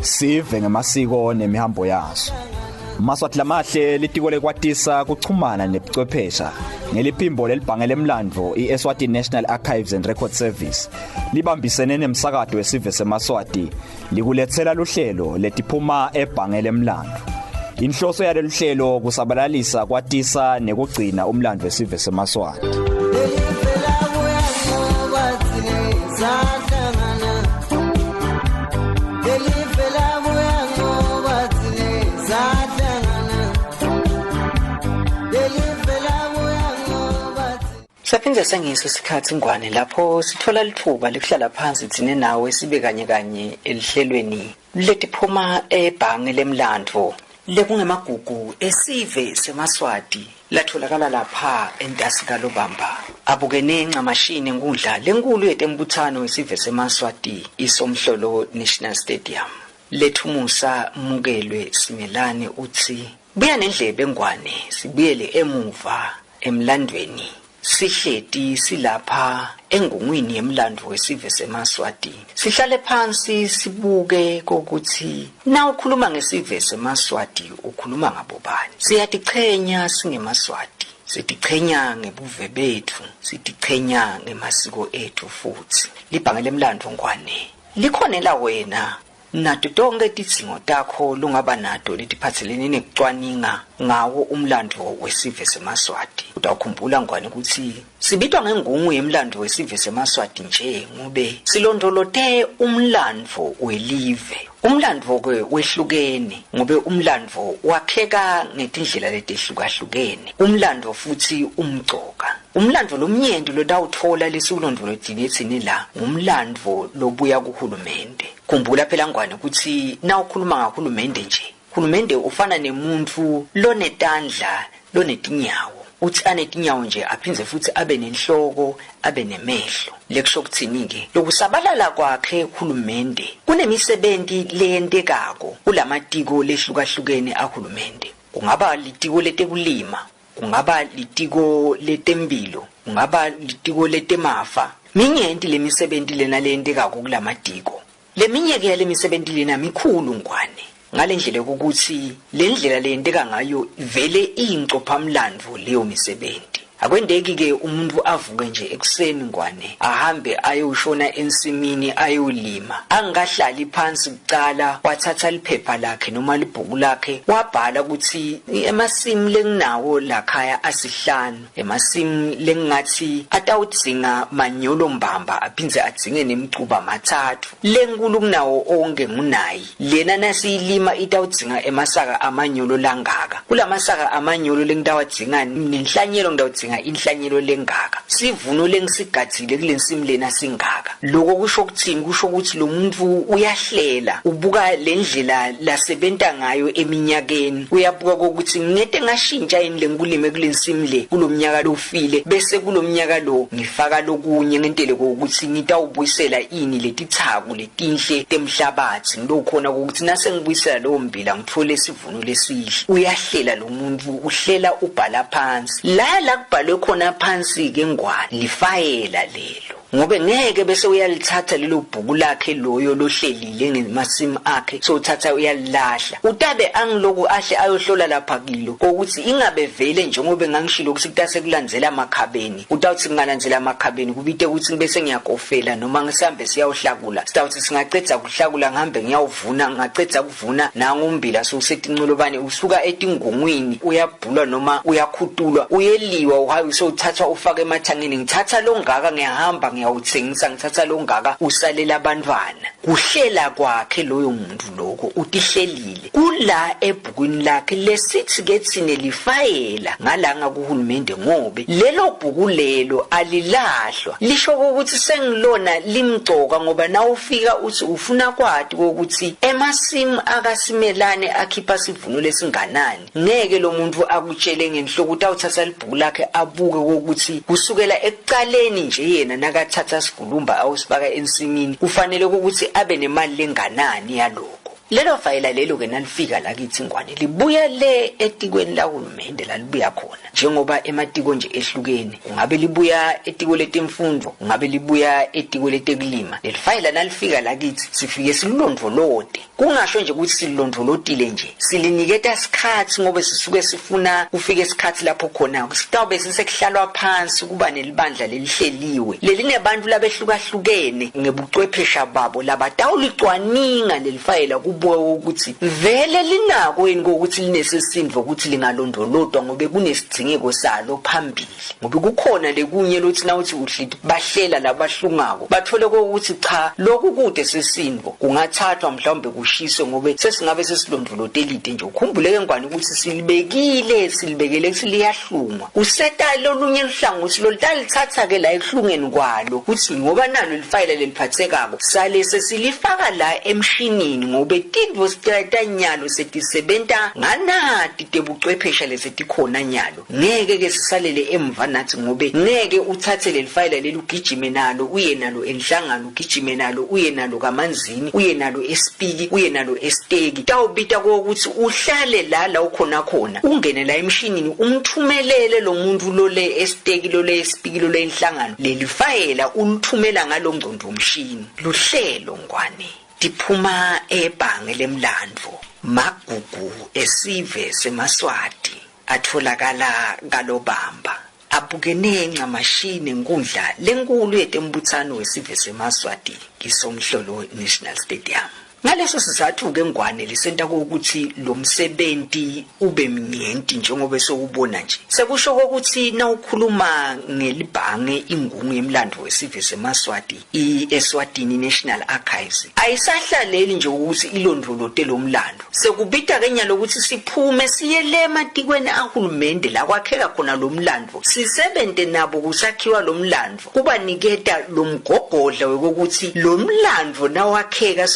Sive ngemasiko nemihambo yaso. Maswathi lamahle litiko lekwatisa kuchumana nebuchwephesha ngeliphimbo lelibhange lemlandvo iEswatini National Archives and Record Service libambisene nemsakazo wesive seMaswati likulethela luhlelo letiphuma ebhange lemlandvo. Inhloso yalolu hlelo kusabalalisa kwatisa nekugcina umlandvo wesive seMaswati. Saphinda sengiso isikhathi ngwane lapho sithola lithuba lekuhlala phansi thine nawe sibe kanye elihlelweni letiphuma ebhange lemlandvo lekungemagugu esive seMaswati latholakala lapha eNtasikalobamba abukene ncamashini enkundla lenkulu yetembuthano wesive seMaswati iSomhlolo National Stadium. Lethumusa Mukelwe Simelane uthi buya nendlebe ngwane sibuyele emuva emlandweni sihleti silapha engungwini yemlandvo wesive seMaswati sihlale phansi sibuke kokuthi na ukhuluma ngesive seMaswati ukhuluma ngabobani. Siyatichenya singeMaswati, sitichenya ngebuve bethu, sitichenya ngemasiko ethu futhi. Libhange lemlandvo ngwane likhonela wena nato tonke tidzingo takho lungaba nato letiphatselene nekucwaninga ngawo umlandvo wesive seMaswati. Utawukhumbula ngwane ukuthi sibitwa ngengungu yemlandvo wesive seMaswati nje ngobe silondolote umlandvo welive. Umlandvo ke wehlukene ngobe umlandvo wakheka ngetindlela letehlukahlukene. Umlandvo futhi umgcoka. Umlandvo lomnyenti lodawuthola lesulondolotini la umlandvo lobuya kuhulumende. Khumbula phela ngwane ukuthi na ukhuluma ngahulumende nje, hulumende ufana nemuntu lonetandla lonetinyawo. Uthi anetinyawo nje aphinze futhi abe nenhloko abe nemehlo. Lekusho kuthini ke lokusabalala kwakhe uhulumende kunemisebenti leyentekako kulamatiko lehlukahlukene ahulumende. Kungaba litiko letekulima, kungaba litiko letempilo, kungaba litiko letemafa. Minyenti lemisebenti lena leyentekako kulamatiko. Leminye ke lemisebenti lena mikhulu ngwane. Ngale ndlela ukuthi le ndlela leyenteka ngayo vele ingcophamlandvo leyo misebenti. Akwendeki ke umuntu avuke nje ekuseni ngwane ahambe ayoshona ensimini ayolima angahlali phansi kucala wathatha liphepha lakhe noma libhuku lakhe wabhala ukuthi emasimu lenginawo lakhaya asihlanu, emasimu lengathi atawudzinga manyolo mbamba aphinze adzinge nemicuba mathathu, lenkulu kunawo onke ngunayi, lena nasiyilima itawudzinga emasaka amanyolo langaka, kulamasaka amanyolo lengitawadzinga nenhlanyelo ngitawudzinga inhlanyelo lengaka, sivuno lengisigadile kulensimu lena singaka. Lokho kusho ukuthini? Kusho ukuthi lo muntu uyahlela, ubuka lendlela lasebenta ngayo eminyakeni, uyabuka ukuthi ngete ngashintsha yini lenkulime kulensimu le kulomnyaka lo ufile bese kulomnyaka lo ngifaka lokunye ngentele ukuthi ngitawubuyisela ini letithako letinhle temhlabathi ngilokhona ukuthi nase ngibuyisela lo mbila ngithole isivuno lesihle. Uyahlela lo muntu, uhlela ubhala phansi la kubhalwe khona phansi ke ngwane lifayela lelo ngobe ngeke bese uyalithatha lelo bhuku lakhe loyo lohlelile ngemasimu akhe so uthatha uyalilahla. Utabe angiloku ahle ayohlola lapha kilo ukuthi ingabe vele njengoba ngangishilo ukuthi kutase kulandzela amakhabeni, utawuthi ngalandzela amakhabeni kubite ukuthi bese ngiyakofela noma ngisambe siyawohlakula, sitawuthi singacedza kuhlakula ngihambe ngiyawuvuna, ngacedza kuvuna nangumbila so setinqolobane usuka etingungwini uyabhulwa noma uyakhutulwa uyeliwa uhayi so uthatha ufake emathangeni, ngithatha longaka ngiyahamba ngiyawuthengisa, ngithatha longaka usalela abantwana. Kuhlela kwakhe loyo muntu lokho utihlelile kula ebhukwini lakhe lesithi ke thine lifayela ngalanga kuhulumende ngobe lelo bhuku lelo alilahlwa. Lisho ukuthi sengilona limgcoka ngoba na ufika uthi ufuna kwati ukuthi emasimu akasimelane akhipha sivuno lesinganani, ngeke lo muntu akutshele ngenhloko utawuthatha libhuku lakhe abuke ukuthi kusukela ekuqaleni nje yena uyathatha sigulumba awusibaka ensimini kufanele ukuthi abe nemali lenganani yalokho. Lelo fayela lelo ke nalifika la kithi Ngwane libuya le etikweni la uhulumende la libuya khona njengoba ematiko nje ehlukene ungabe libuya etiko letemfundo ungabe libuya etiko letekulima. Leli fayela nalifika la kithi sifike silondvolode kungasho nje ukuthi silondvolodile nje siliniketa isikhathi ngoba sisuke sifuna ufike isikhathi lapho khona sitawube sisekuhlalwa phansi kuba nelibandla lelihleliwe lelinebantu labehlukahlukene ngebuchwephesha babo labatawulicwaninga leli fayela ukuthi vele linako yini ukuthi linesisindvo ukuthi lingalondolodwa ngobe kunesidingeko salo phambili ngobe kukhona lekunye lothi nawuthi uhlithi bahlela labahlungako bathole ukuthi cha lokhu kude sesindvo kungathathwa mhlawumbe kushiswe ngobe sesingabe sesilondolodelide nje ukhumbuleke Ngwane ukuthi silibekele siliyahlungwa useta lolunye uhlangothi lolithatha ke la ekuhlungeni kwalo ukuthi ngoba nalo lifayela leliphathekako sale sesilifaka la emshinini ngobe tindvo sitata nyalo setisebenta nganati tebuchwephesha lesetikhona nyalo ngeke ke sisalele emva nathi ngobe ngeke uthathe leli fayela leli ugijime nalo uye nalo enhlangano ugijime nalo uye nalo kamanzini uye nalo espiki uye nalo esteki tawubita ukuthi uhlale la ukhona khona ungene la emshinini umthumelele lo muntu lo le esteki lo le espiki lo le enhlangano leli fayela ulithumela ngalo ngcondo umshini luhlelo Ngwane diphuma ebhange lemlandvo magugu esive seMaswati atholakala kalobamba abukene ngamashini enkundla lenkulu yetembuthano wesive seMaswati kisomhlolo National Stadium. Ngaleso sizathu ke Ngwane lisenta ukuthi lo msebenzi ube mnyenti njengoba sokubona nje sekusho ukuthi na ukhuluma ngelibhange ingungu yemlando wesive seMaswati iEswatini National Archives ayisahlaleli nje ukuthi ilondolote lo mlando sekubita ke nyalo ukuthi siphume siye le ematikweni ahulumende la kwakheka khona lo mlando sisebenze nabo kusakhiwa lo mlando kubaniketa lo mgogodla wokuthi lo mlando nawakheka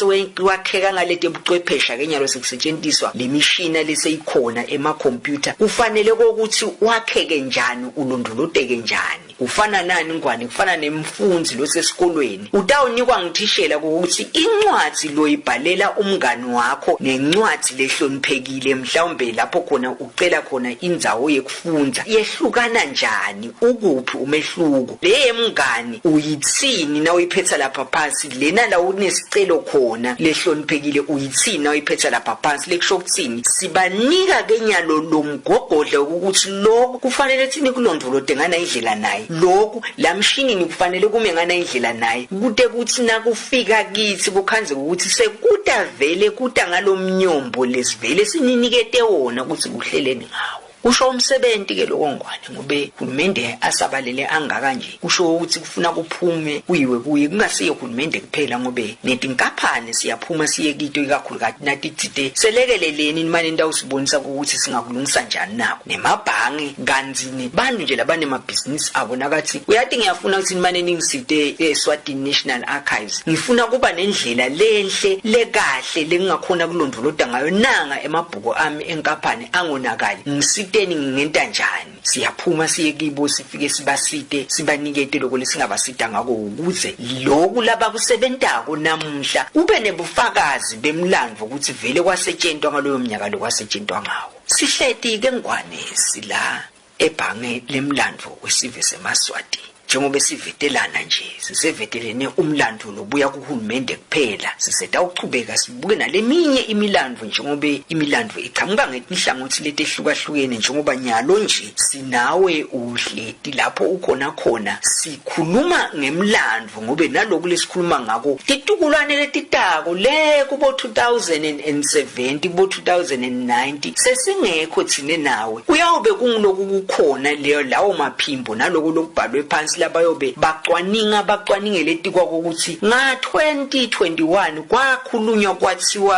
wakheka ngalete buchwephesha ke nyalo sekusetshenziswa lemishina leseyikhona emakhompyutha ufanele ukuthi wakheke njani ulondoloteke njani ufana nani Ngwane kufana nemfunzi losesikolweni utawunikwa ngithishela ukuthi incwadi lo ibhalela umngani wakho nencwadi lehloniphekile mhlawumbe lapho khona ucela khona indzawo yekufunda yehlukana njani ukuphi umehluko le mngani uyithini na uyiphetha lapha phansi lena la unesicelo khona lehloniphekile uyithini na uyiphetha lapha phansi lekusho ukuthini sibanika ke nyalo lo mgogodla ukuthi lo kufanele thini kulondolote ngana indlela naye lokhu la mshini kufanele kume ngana indlela naye kude kuthi nakufika kithi kukhanze ukuthi sekuta vele kuta ngalomnyombo lesivele sininikete wona ukuthi uhleleni ngawo usho umsebenzi ke lokho Ngwane ngobe uhulumende asabalele angaka nje kusho ukuthi kufuna kuphume kuyiwe kuye kungasiye uhulumende kuphela ngobe netinkaphane siyaphuma siye kito ikakhulukazi nathi tsite selekeleleni imali ndawusibonisa ukuthi singakulungisa njani nako nemabhange kanzini bantu nje labane mabhizinisi abo nakathi uyathi ngiyafuna ukuthi imali ningisite eSwatini National Archives ngifuna kuba nendlela lenhle lekahle lengakhona kulondoloda ngayo nanga emabhuko ami enkaphane angonakali ngiteni ngenta njani siyaphuma siye kibo sifike sibasite sibanikete lokho lesingabasita ngako ukuze lokhu laba kusebentako namuhla ube nebufakazi bemlandvo ukuthi vele kwasetshentwa ngaloyo mnyaka lokwasetshentwa ngawo sihleti ke Ngwane sila ebhange lemlandvo wesive seMaswati njengoba sivetelana nje sisevetelene umlando lobuya kuhulumende kuphela siseta uchubeka sibuke naleminye imilandvo njengoba imilandvo iqhamuka ngenhlangothi letehlukahlukene njengoba nyalo nje sinawe uhleti lapho ukhona khona sikhuluma ngemlandvo ngobe naloku lesikhuluma ngako titukulwane letitako le kubo 2070 bo 2090 sesingekho thine nawe uyawube kungiloku kukhona leyo lawo maphimbo naloku lokubhalwe phansi labayobe bacwaningele tikwa ukuthi nga 2021 kwakhulunywa kwathiwa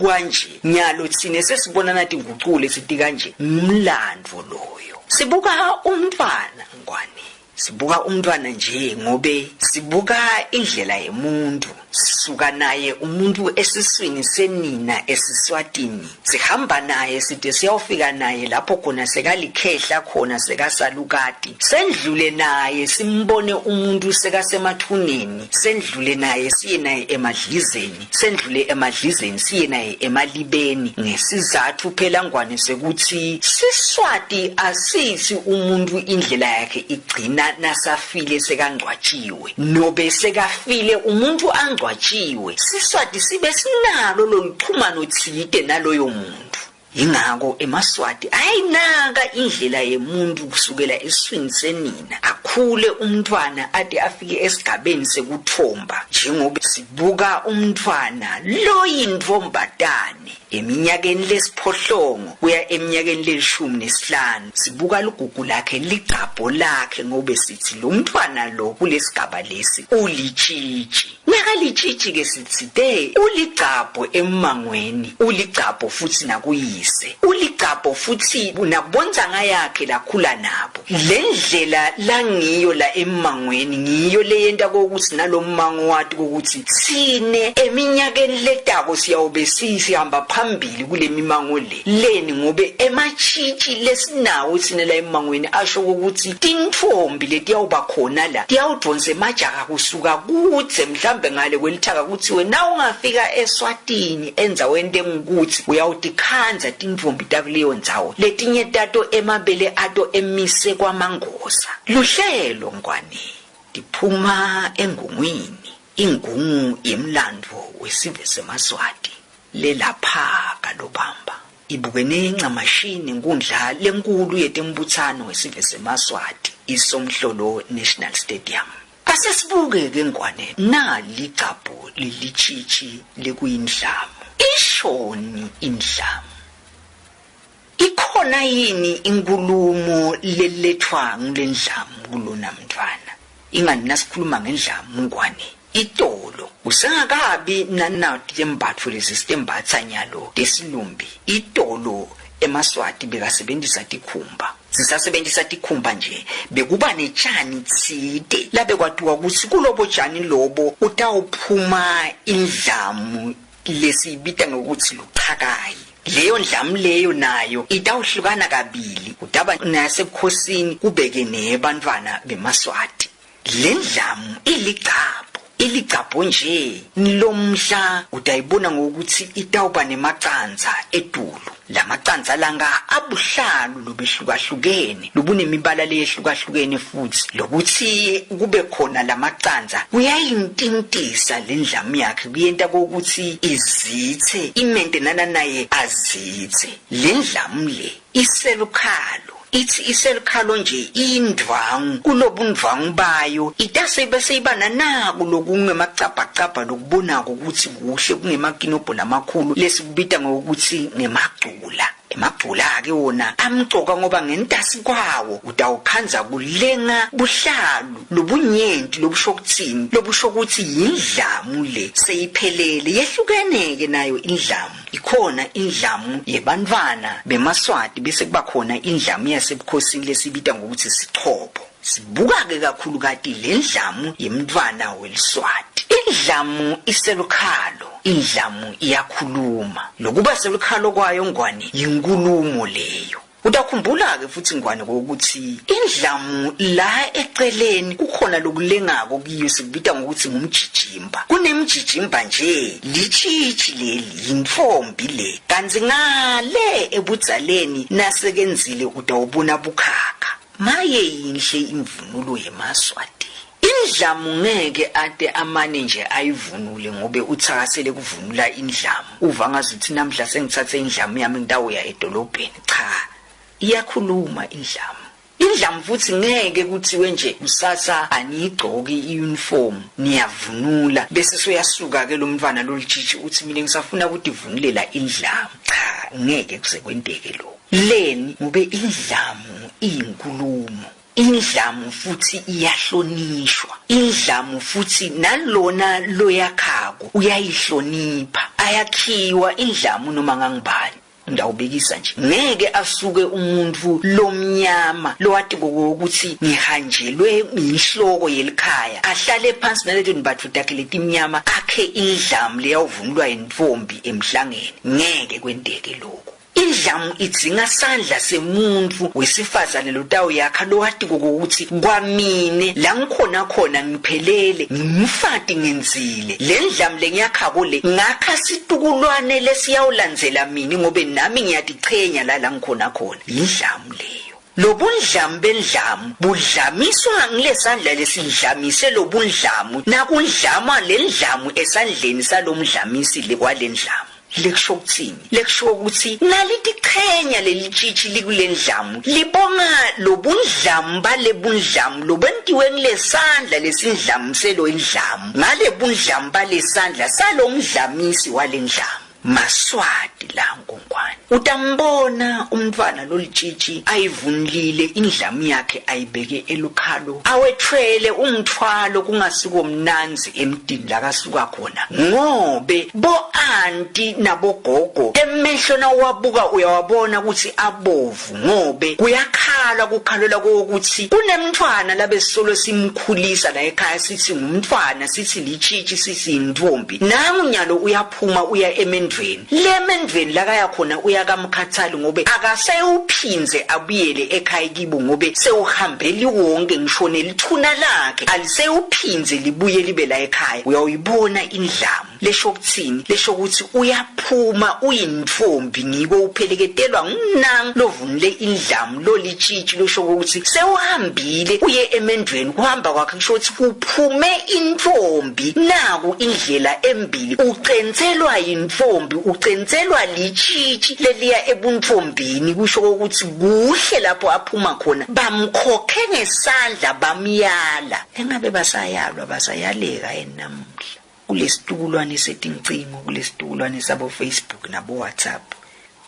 kanje nyalo thine sesibona nathi ngucule sithi kanje umlandvo loyo sibuka umfana Ngwane sibuka umntwana nje ngobe sibuka indlela yemuntu, sisuka naye umuntu esiswini senina esiswatini, sihamba naye side siyawufika naye lapho khona sekalikhehla khona sekasalukati, sendlule naye simbone umuntu sekasemathuneni, sendlule naye siye naye emadlizeni, sendlule emadlizeni siye naye emalibeni. Ngesizathu phela ngwane sekuthi Siswati asisi umuntu indlela yakhe igcina nasafile sekangcwatshiwe, nobe sekafile umuntu angcwatshiwe, Siswati sibe sinalo loluxhumano thide naloyo muntu. Ingako emaswati ayinaka indlela yemuntu kusukela eswini senina akhule umntwana ade afike esigabeni sekuthomba, njengoba sibuka umntwana lo yindvombatane eminyakeni lesiphohlongo kuya eminyakeni le-15 sibuka lugugu lakhe ligqabho lakhe, ngobe sithi lo mntwana lo kulesigaba lesi ulitshitshi. Nyakalitshitshi ke sithi de uligqabho emangweni, uligqabho futhi nakuyise, uligqabho futhi nakubonzanga yakhe lakhula nabo. Lendlela langiyo la emangweni ngiyo leyenta kokuthi nalomango wathi ukuthi sine eminyakeni letako siyawube sihamba phambili kule mimango leni, ngobe ematshitshi lesinawo sine la emangweni asho ukuthi tintfombi letiyawuba khona la tiyawudonsa emajaha kusuka kudze mhlambe ngale kwelithaka kuthiwe na ungafika eSwatini enzaweni engikuthi uyawutikhanza tintfombi takuleyo ndzawo, letinye tato emabele ato emise kwamangoza. Luhlelo ngwane diphuma engungwini, ingungu yemlandvo wesive semaswati lelapha kalobamba ibukene ncamashini nkundla lenkulu yetembuthano wesive semaswati iSomhlolo National Stadium. Asesibuke ke ngwane naligcabho lilitshitshi lekuyindlamu. Ishoni indlamu? Ikhona yini inkulumo lelethwa ngulendlamu kulona mntwana? Ingani nasikhuluma ngendlamu ngwane itolo usengakabi nanati yembatho lesistembatha nyalo desilumbi. Itolo emaswati bekasebenzisa tikhumba, sisasebenzisa tikhumba nje, bekuba netshani tside labe kwathiwa ukuthi kulobo tshani lobo utawuphuma indlamu lesibita ngokuthi luqhakayi. Leyo ndlamu leyo nayo itawuhlukana kabili, kudaba nasebukhosini kubeke nebantwana bemaswati. Le ndlamu iligcabho nje lomhla utayibona ngokuthi itawuba nemacanza edulu. Lamacanza langa abuhlalu lobehlukahlukene, lubunemibala leyehlukahlukene futhi lokuthi kube khona lamacanza kuyayintintisa lendlamu yakhe, kuyenta kokuthi izithe imentenana naye azithe. Lendlamu le iselukhalo, ithi iselukhalo nje indwangu, kulobundwangu bayo itase bese ibana naku lokungemacabhacabha lokubonako ukuthi kuhle kungemakinobho lamakhulu lesikubita ngokuthi ngemagcula. Emagcula ke wona amcoka ngoba ngentasi kwawo utawukhanza kulenga buhlalu lobunyenti lobushokuthini lobushokuthi yindlamu le seyiphelele. Yehlukeneke nayo indlamu, ikhona indlamu yebantwana bemaswati bese kuba khona indlamu yasebukhosini lesibita ngokuthi sichopho. Sibuka ke kakhulu kati le ndlamu yemntwana weliswati. Indlamu iselukhalo, indlamu iyakhuluma, lokuba selukhalo kwayo ngwane yinkulumo leyo. Utakhumbula ke futhi ngwane ukuthi indlamu la eceleni kukhona lokulengako kiyo sikubita ngokuthi ngumjijimba. Kunemjijimba nje litshitshi leli yintfombi le, kanzi ngale ebudzaleni nasekenzile utawubona bukhakha. Maye yinhle imvunulo yemaswati. Indlamu ngeke ade amane nje ayivunule ngobe uthakasele kuvunula indlamu. Uva ngazuthi namhla sengithathe indlamu yami ngitawuya edolobheni. Cha, iyakhuluma indlamu. Indlamu futhi ngeke kuthiwe nje kusasa anigqoki iuniform niyavunula bese soyasuka ke lo mntwana lolitshitshi uthi mina ngisafuna ukuthi ivunulela indlamu. Cha, ngeke kusekwenteke lo. Leni ngobe indlamu iyinkulumo. Indlamu futhi iyahlonishwa. Indlamu futhi nalona loyakhako uyayihlonipha. Ayakhiwa indlamu noma ngangibani. ngiyawubekisa nje ngeke asuke umuntu lomnyama lowathi ukuthi ngihanjelwe inhloko yelikhaya ahlale phansi naleto nibathu takhe letimnyama akhe indlamu leyawuvunulwa intombi emhlangeni ngeke kwenteke lokho indlamu idzinga sandla semuntu wesifazane lotawu yakha lowathi ukuthi kwamine la ngikhona khona ngiphelele ngimfati ngenzile le ndlamu lengiyakhako le ngakha situkulwane lesiyawulandzela mina ngobe nami ngiyatichenya la ngikhona khona indlamu leyo lobundlamu bendlamu budlamiswa ngilesandla lesindlamise lobundlamu nakundlama lendlamu esandleni salomdlamisi lekwalendlamu lekusho ukuthini lekusho ukuthi nalitichenya lelitshitshi likulendlamu libonga lobundlamu balebundlamu lobentiwe ngilesandla lesindlamu selo indlamu ngale bundlamu balesandla salomdlamisi walendlamu Maswati la Nkongwane utambona umntwana lolitshitshi ayivunlile indlamu yakhe ayibeke elukhalo awethwele umthwalo kungasiko mnanzi emdini la kasuka khona ngobe bo aunty nabo gogo emehlo na wabuka uyawabona ukuthi abovu ngobe kuyakhala kukhalela ukuthi kunemntwana labesolo simkhulisa la ekhaya sithi ngumntwana sithi litshitshi sithi intombi nangunyalo uyaphuma uya emendweni lemendweni la kaya khona uyakamkhathali ngobe akaseyuphinze abuyele ekhaya kibo ngobe sewuhambeli wonke ngishone lithuna lakhe aliseyuphinze libuye libe la ekhaya uyawuyibona indlamu lesho kuthini lesho ukuthi uyaphuma uyintombi ngiko upheleketelwa ngumnang lovunule indlamu lolitshitshi losho ukuthi sewuhambile uye emendweni kuhamba kwakhe kusho ukuthi kuphume intombi naku indlela embili ucenzelwa intombi ucenzelwa litshitshi leliya ebuntombini kusho ukuthi kuhle lapho aphuma khona bamkhokhe ngesandla bamyala engabe basayaleka enamuhla kulesitukulwane setincingo kulesitukulwane sabo Facebook nabo WhatsApp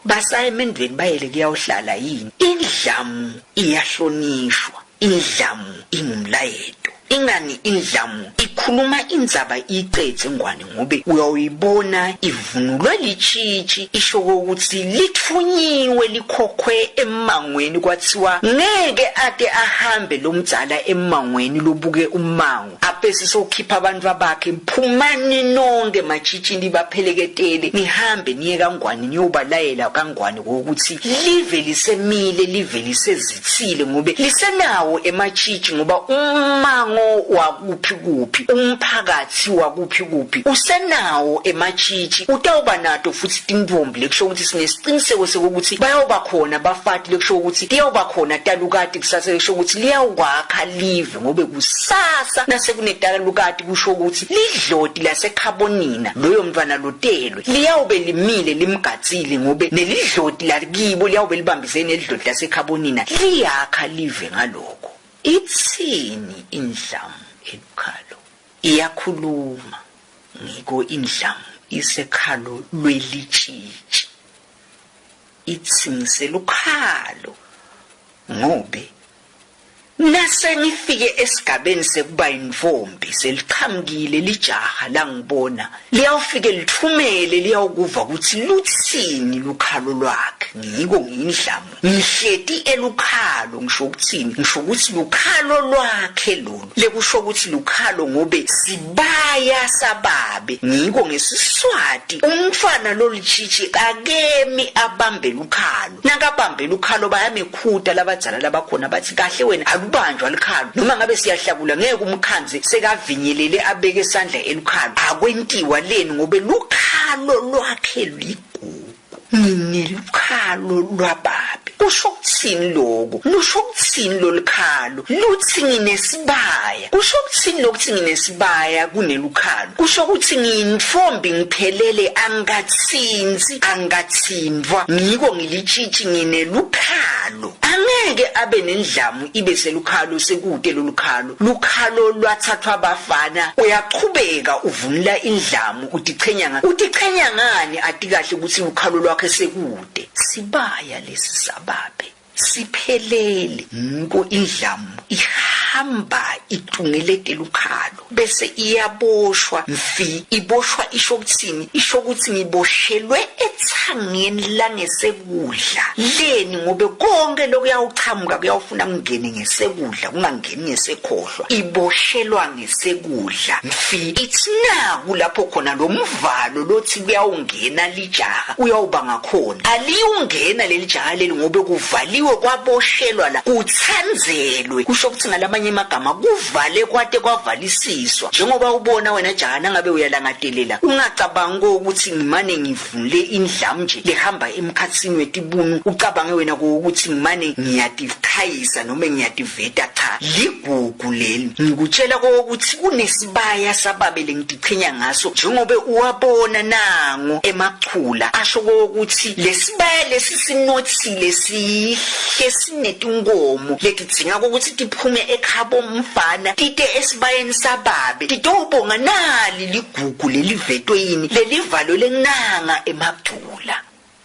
basaya emendweni bayele kuyawhlala yini indlamu iyahlonishwa indlamu ingumlayeto ingani indlamu ikhuluma indzaba iqedze ngwane ngobe uyawuyibona ivunulwa litshitshi isho ukuthi lithunyiwe likhokhwe emangweni kwathiwa ngeke ade ahambe lomdzala emangweni lobuke umango apese sokhipha abantu bakhe phumani nonke matshitshi libapheleketele nihambe niye kangwane niyobalayela kangwane ukuthi live lisemile live lisezithile ngobe lisenawo ematshitshi ngoba umango wakuphi umphakathi wakuphi usenawo ematshitshi utawuba nato futhi tintombi lekusho ukuthi sinesiqiniseko sokuthi bayoba khona bafati lekusho ukuthi liyoba khona talukati kusasa lekusho ukuthi liyawakha live ngobe kusasa nasekunedalukati kusho ukuthi lidloti laseCarbonina loyo mntwana lotelwe liyawube limile limgatsile ngobe nelidloti lakibo liyawube libambisene nedloti laseCarbonina liyakha live ngaloko itsini indlamu elukhalo iyakhuluma ngiko indlamu isekhalo lwelitshitshi itsingise lukhalo ngobe nase ngifike esigabeni sekuba intombi seliqhamukile lijaha la ngibona liyawufike lithumele liyawukuva ukuthi luthini lukhalo lwakhe ngiko ngindlamu ngihleti elukhalo ngisho ukuthini ngisho ukuthi lukhalo lwakhe lolu lekusho ukuthi lukhalo ngobe sibaya sababe ngiko ngesiswati umntwana lolitshitshi akemi abambe lukhalo nakabambe lukhalo bayamekhuta labadzala labakhona bathi kahle wena ubanjwa likhalo noma ngabe siyahlakula ngeke umkhanze sekavinyelele abeke isandla elukhalo akwentiwa leni ngobe lukhalo lwakhe ligugu nginelukhalo lwababe kusho ukuthini lokho lusho ukuthini lolukhalo luthi nginesibaya kusho ukuthini lokuthi nginesibaya kunelukhalo kusho ukuthi ngiyintombi ngiphelele angatsinzi angatsindwa ngiko ngilitshitshi nginelukhalo angeke abe nendlamu ibe selukhalo sekude lolukhalo lukhalo lwathathwa abafana uyaqhubeka uvunula indlamu utichenya ngani atikahle ukuthi lukhalo lwakhe sekude sibaya lesi sababe siphelele ngiko indlamu ihamba iqungelete lukhalo bese iyaboshwa iboshwa isho ukuthi ngiboshelwe ethangeni langesekudla leni ngobe konke lokuyawuchamuka kuyawufuna kungene ngesekudla kungangeni ngesekhohlwa iboshelwa ngesekudla ithi naku lapho khona lo mvalo lothi kuyawungena lijaha uyawuba ngakhona aliyungena leli jaha leli ngobe kuvaliwe kwaboshelwa la kuthanzelwe kusho ukuthi ngalamanye amagama kuvale kwate kwavalisiswa njengoba ubona wena jaha nangabe uyalangadelela ungacabanga ukuthi ngimane ngivule indlamu nje lehamba emkhatsini wetibunu ucabange wena ukuthi ngimane ngiyatikhayisa noma ngiyativeta cha ligugu leli ngikutshela ukuthi kunesibaya sababele ngitichenya ngaso njengoba uwabona nango emachula asho ukuthi lesibaya lesi sinothile sihle sinetinkomo letidzinga ukuthi tiphume ekhabo mfana tite esibayeni sababe titobonga nali ligugu lelivetwe yini lelivalo lenanga emachula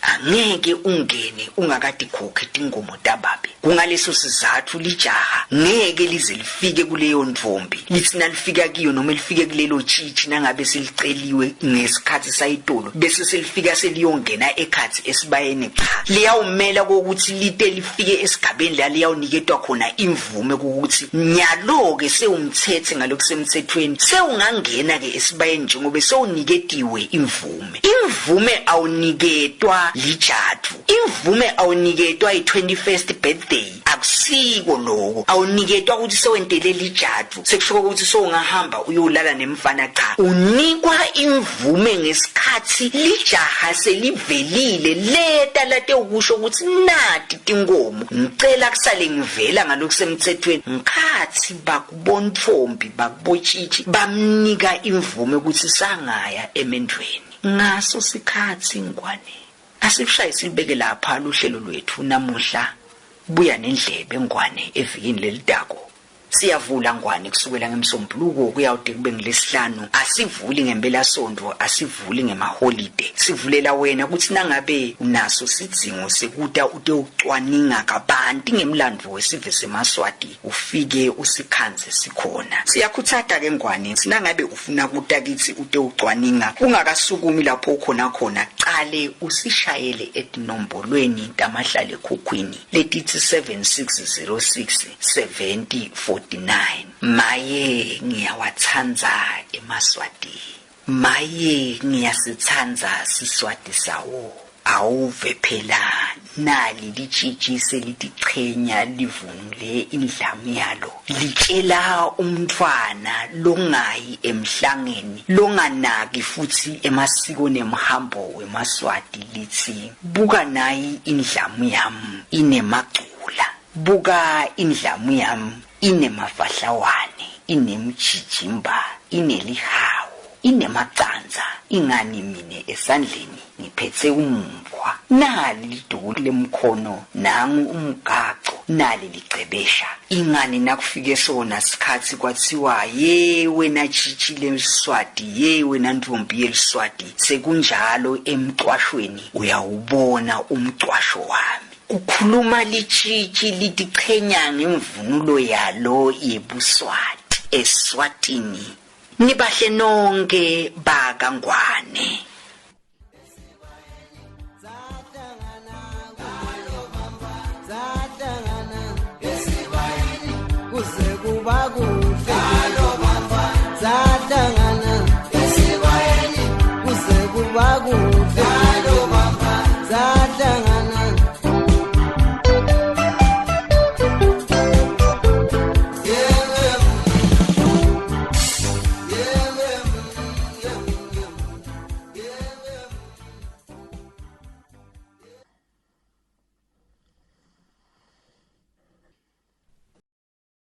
angeke ungene ungakadikhokhe tingomo tababe kungaleso sizathu lijaha ngeke lize lifike kuleyo ndvombi litsina lifika kiyo noma lifike kulelo chichi nangabe siliceliwe ngesikhathi sayitolo bese selifika seliyongena ekhathi esibayeni cha liyawumela ukuthi lite lifike esigabeni la liyawuniketwa khona imvume ukuthi nyalo ke sewumthethe ngalokho semthethweni sewungangena ke esibayeni njengoba sewuniketiwe imvume awuniketwa lijathu imvume awuniketwa i21st birthday akusiko lokho awuniketwa ukuthi sewentele lijathu sekusho ukuthi sowungahamba uyolala nemfana cha unikwa imvume ngesikhathi lijaha selivelile leta late ukusho ukuthi nati tingomo ngicela kusale ngivela ngalokho semthethweni ngikhathi bakubontfombi bakubotshitshi bamnika imvume ukuthi sangaya emendweni ngaso sikhathi ngwane asikushaya silibeke lapha luhlelo lwethu namuhla buya nendlebe ngwane evikini lelidako siyavula ngwane kusukela ngemsombuluko kuyawude kube ngilesihlanu asivuli ngempela sonto asivuli ngemaholiday sivulela wena ukuthi nangabe unaso sidzingo sekuta ute ucwaninga kabanti ngemlandvo wesive semaswati ufike usikhanze sikhona siyakhuthata ke ngwane sinangabe ufuna kuta kithi ute ucwaninga ungakasukumi lapho khona qale usishayele etinombolweni tamahlale ekhukhwini letithi 7606 70 maye ngiyawathanda emaswati maye ngiyasithanda siswati sawo awuve phela nali lichichi selitichenya livunule indlamu yalo litshela umntwana longayi emhlangeni longanaki futhi emasiko nemhambo wemaswati lithi buka nayi indlamu yami inemagcula buka indlamu yami inemafahlawane inemjijimba inelihawu inemacanza ingani mine esandleni ngiphethe umkhwa nali liduku lemkhono nangu umgaco nali licebesha ingani nakufike sona sikhathi kwathiwa ye wena chichi leSwati ye wena ntombi yeSwati sekunjalo emcwashweni uyawubona umcwasho wami ukhuluma lichichi litichenya ngemvunulo yalo yebuSwati eSwatini nibahle nonke bakangwane kuze kuba